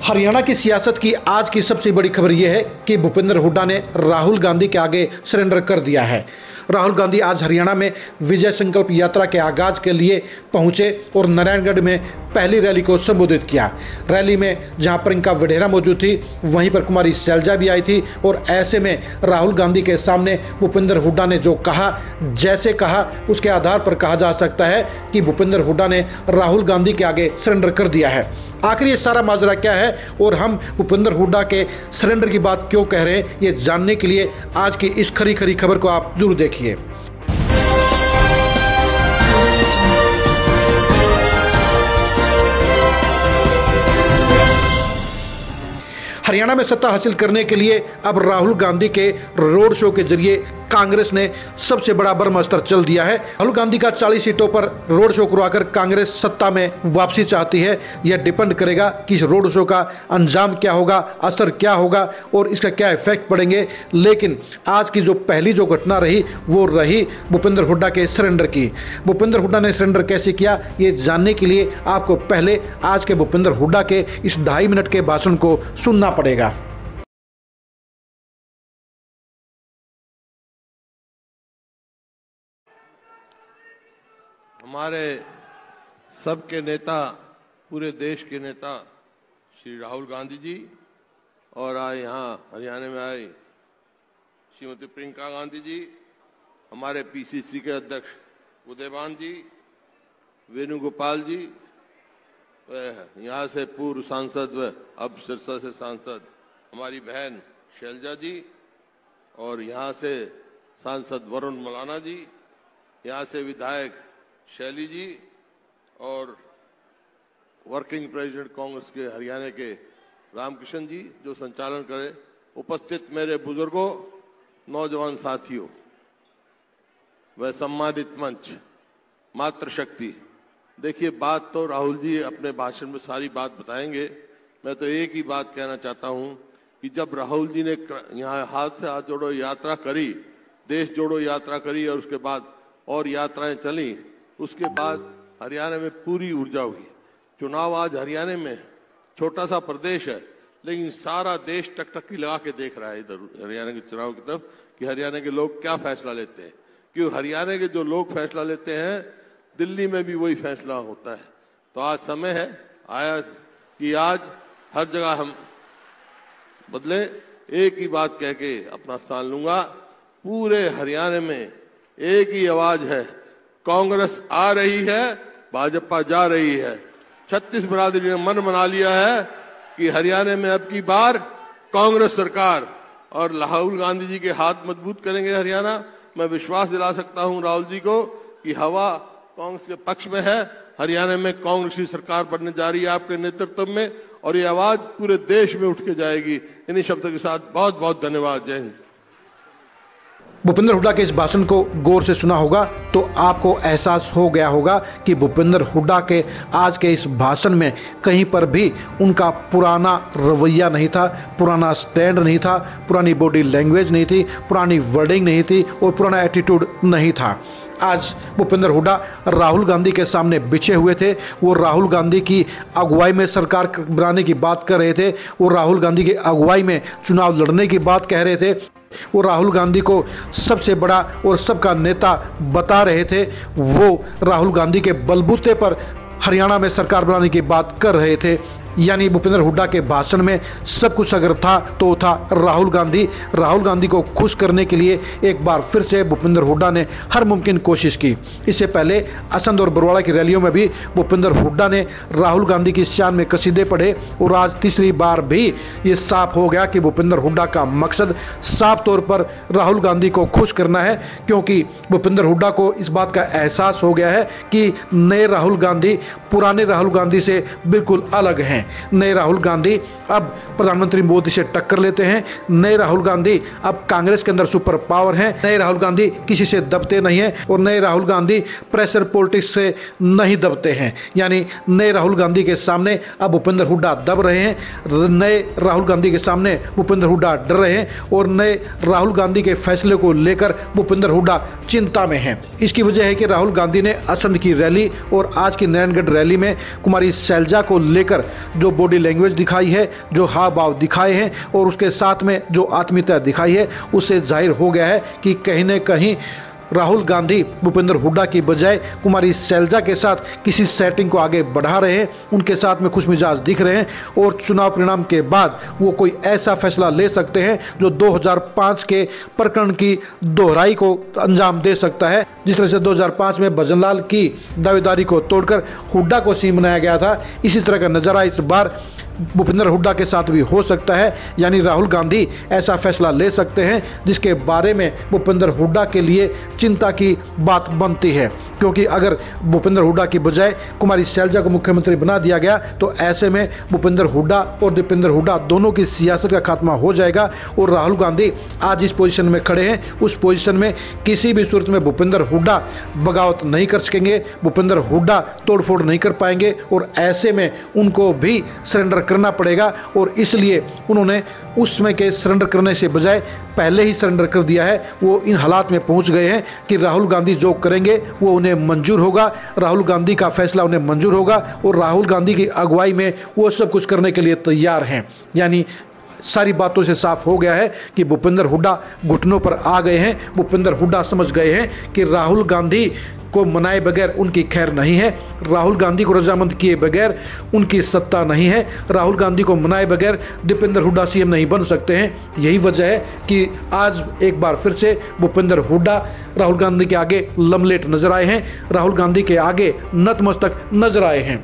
हरियाणा की सियासत की आज की सबसे बड़ी खबर यह है कि भूपेंद्र हुड्डा ने राहुल गांधी के आगे सरेंडर कर दिया है। राहुल गांधी आज हरियाणा में विजय संकल्प यात्रा के आगाज के लिए पहुंचे और नारायणगढ़ में पहली रैली को संबोधित किया। रैली में जहां प्रियंका वढेरा मौजूद थी, वहीं पर कुमारी शैलजा भी आई थी और ऐसे में राहुल गांधी के सामने भूपेंद्र हुड्डा ने जो कहा, जैसे कहा, उसके आधार पर कहा जा सकता है कि भूपेंद्र हुड्डा ने राहुल गांधी के आगे सरेंडर कर दिया है। आखिर ये सारा माजरा क्या है और हम भूपेंद्र हुड्डा के सरेंडर की बात क्यों कह रहे हैं, ये जानने के लिए आज की इस खरी खरी खबर को आप जरूर देखिए। हरियाणा में सत्ता हासिल करने के लिए अब राहुल गांधी के रोड शो के जरिए कांग्रेस ने सबसे बड़ा ब्रह्मास्त्र चल दिया है। राहुल गांधी का 40 सीटों पर रोड शो करवाकर कांग्रेस सत्ता में वापसी चाहती है। यह डिपेंड करेगा कि इस रोड शो का अंजाम क्या होगा, असर क्या होगा और इसका क्या इफेक्ट पड़ेंगे। लेकिन आज की जो पहली घटना रही वो रही भूपेंद्र हुड्डा के सरेंडर की। भूपेंद्र हुड्डा ने सरेंडर कैसे किया, ये जानने के लिए आपको पहले आज के भूपेंद्र हुड्डा के इस 2.5 मिनट के भाषण को सुनना पड़ेगा। हमारे सबके नेता, पूरे देश के नेता श्री राहुल गांधी जी और आज यहाँ हरियाणा में आए श्रीमती प्रियंका गांधी जी, हमारे पीसीसी के अध्यक्ष उदयभान जी, वेणुगोपाल जी, यहाँ से पूर्व सांसद व अब सिरसा से सांसद हमारी बहन शैलजा जी और यहाँ से सांसद वरुण मलाना जी, यहाँ से विधायक शैली जी और वर्किंग प्रेसिडेंट कांग्रेस के हरियाणा के रामकिशन जी जो संचालन करे, उपस्थित मेरे बुजुर्गों, नौजवान साथियों, वह सम्मानित मंच, मातृशक्ति। देखिए, बात तो राहुल जी अपने भाषण में सारी बात बताएंगे। मैं तो एक ही बात कहना चाहता हूं कि जब राहुल जी ने यहाँ हाथ से हाथ जोड़ो यात्रा करी, देश जोड़ो यात्रा करी और उसके बाद और यात्राएं चली, उसके बाद हरियाणा में पूरी ऊर्जा हुई। चुनाव आज हरियाणा में छोटा सा प्रदेश है, लेकिन सारा देश टकटकी लगा के देख रहा है इधर हरियाणा के चुनाव की तरफ कि हरियाणा के लोग क्या फैसला लेते हैं। क्योंकि हरियाणा के जो लोग फैसला लेते हैं, दिल्ली में भी वही फैसला होता है। तो आज समय है आया कि आज हर जगह हम बदले। एक ही बात कह के अपना स्थान लूंगा, पूरे हरियाणा में एक ही आवाज है, कांग्रेस आ रही है, भाजपा जा रही है। 36 बिरादरी ने मन बना लिया है कि हरियाणा में अब की बार कांग्रेस सरकार और राहुल गांधी जी के हाथ मजबूत करेंगे हरियाणा। मैं विश्वास दिला सकता हूं राहुल जी को कि हवा कांग्रेस के पक्ष में है। हरियाणा में कांग्रेस की सरकार बनने जा रही है आपके नेतृत्व में और ये आवाज पूरे देश में उठ के जाएगी। इन्हीं शब्दों के साथ बहुत बहुत धन्यवाद। जय हिंद। भूपेंद्र हुड्डा के इस भाषण को गौर से सुना होगा तो आपको एहसास हो गया होगा कि भूपेंद्र हुड्डा के आज के इस भाषण में कहीं पर भी उनका पुराना रवैया नहीं था, पुराना स्टैंड नहीं था, पुरानी बॉडी लैंग्वेज नहीं थी, पुरानी वर्डिंग नहीं थी और पुराना एटीट्यूड नहीं था। आज भूपेंद्र हुड्डा राहुल गांधी के सामने बिछे हुए थे। वो राहुल गांधी की अगुवाई में सरकार बनाने की बात कर रहे थे, वो राहुल गांधी की अगुवाई में चुनाव लड़ने की बात कह रहे थे, वो राहुल गांधी को सबसे बड़ा और सबका नेता बता रहे थे। वो राहुल गांधी के बलबूते पर हरियाणा में सरकार बनाने की बात कर रहे थे। यानी भूपेंद्र हुड्डा के भाषण में सब कुछ अगर था तो था राहुल गांधी। राहुल गांधी को खुश करने के लिए एक बार फिर से भूपेंद्र हुड्डा ने हर मुमकिन कोशिश की। इससे पहले असंध और बरवाड़ा की रैलियों में भी भूपेंद्र हुड्डा ने राहुल गांधी की शान में कसीदे पढ़े और आज तीसरी बार भी ये साफ हो गया कि भूपेंद्र हुड्डा का मकसद साफ तौर पर राहुल गांधी को खुश करना है, क्योंकि भूपेंद्र हुड्डा को इस बात का एहसास हो गया है कि नए राहुल गांधी पुराने राहुल गांधी से बिल्कुल अलग हैं। नए राहुल गांधी अब प्रधानमंत्री मोदी से टक्कर लेते हैं। नए राहुल गांधी अब कांग्रेस के अंदर सुपर पावर हैं। नए राहुल गांधी किसी से दबते नहीं हैं और नए राहुल गांधी प्रेशर पॉलिटिक्स से नहीं दबते हैं। यानी नए राहुल गांधी के सामने अब भूपेंद्र हुड्डा दब रहे हैं, नए राहुल गांधी के सामने भूपेंद्र हुड्डा डर रहे हैं और नए राहुल गांधी के फैसले को लेकर भूपेंद्र हुड्डा चिंता में हैं। इसकी वजह है कि राहुल गांधी ने असंध की रैली और आज की नारायणगढ़ रैली में कुमारी शैलजा को लेकर जो बॉडी लैंग्वेज दिखाई है, जो हाव भाव दिखाए हैं और उसके साथ में जो आत्मीयता दिखाई है, उससे जाहिर हो गया है कि कहीं न कहीं राहुल गांधी भूपेंद्र हुड्डा की बजाय कुमारी शैलजा के साथ किसी सेटिंग को आगे बढ़ा रहे हैं, उनके साथ में खुश मिजाज दिख रहे हैं और चुनाव परिणाम के बाद वो कोई ऐसा फैसला ले सकते हैं जो 2005 के प्रकरण की दोहराई को अंजाम दे सकता है। जिस तरह से 2005 में भजनलाल की दावेदारी को तोड़कर हुड्डा को सीएम बनाया गया था, इसी तरह का नज़ारा इस बार भूपेंद्र हुड्डा के साथ भी हो सकता है। यानी राहुल गांधी ऐसा फैसला ले सकते हैं जिसके बारे में भूपेंद्र हुड्डा के लिए चिंता की बात बनती है, क्योंकि अगर भूपेंद्र हुड्डा की बजाय कुमारी शैलजा को मुख्यमंत्री बना दिया गया तो ऐसे में भूपेंद्र हुड्डा और दीपेंद्र हुड्डा दोनों की सियासत का खात्मा हो जाएगा और राहुल गांधी आज जिस पोजीशन में खड़े हैं उस पोजीशन में किसी भी सूरत में भूपेंद्र हुड्डा बगावत नहीं कर सकेंगे, भूपेंद्र हुड्डा तोड़फोड़ नहीं कर पाएंगे और ऐसे में उनको भी सरेंडर करना पड़ेगा। और इसलिए उन्होंने उसमें के सरेंडर करने से बजाय पहले ही सरेंडर कर दिया है। वो इन हालात में पहुंच गए हैं कि राहुल गांधी जो करेंगे वो उन्हें मंजूर होगा, राहुल गांधी का फैसला उन्हें मंजूर होगा और राहुल गांधी की अगुवाई में वो सब कुछ करने के लिए तैयार हैं। यानी सारी बातों से साफ हो गया है कि भूपेंद्र हुड्डा घुटनों पर आ गए हैं। भूपेंद्र हुड्डा समझ गए हैं कि राहुल गांधी को मनाए बगैर उनकी खैर नहीं है, राहुल गांधी को रजामंद किए बगैर उनकी सत्ता नहीं है, राहुल गांधी को मनाए बगैर दीपेंद्र हुड्डा सीएम नहीं बन सकते हैं। यही वजह है कि आज एक बार फिर से भूपेंद्र हुड्डा राहुल गांधी के आगे लमलेट नजर आए हैं, राहुल गांधी के आगे नतमस्तक नजर आए हैं।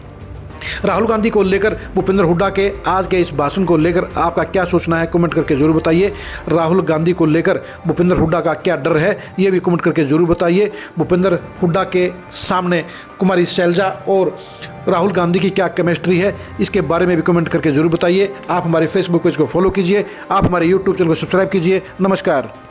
राहुल गांधी को लेकर भूपेंद्र हुड्डा के आज के इस भाषण को लेकर आपका क्या सोचना है, कमेंट करके जरूर बताइए। राहुल गांधी को लेकर भूपेंद्र हुड्डा का क्या डर है, ये भी कमेंट करके जरूर बताइए। भूपेंद्र हुड्डा के सामने कुमारी शैलजा और राहुल गांधी की क्या केमिस्ट्री है, इसके बारे में भी कमेंट करके जरूर बताइए। आप हमारे फेसबुक पेज को फॉलो कीजिए, आप हमारे यूट्यूब चैनल को सब्सक्राइब कीजिए। नमस्कार।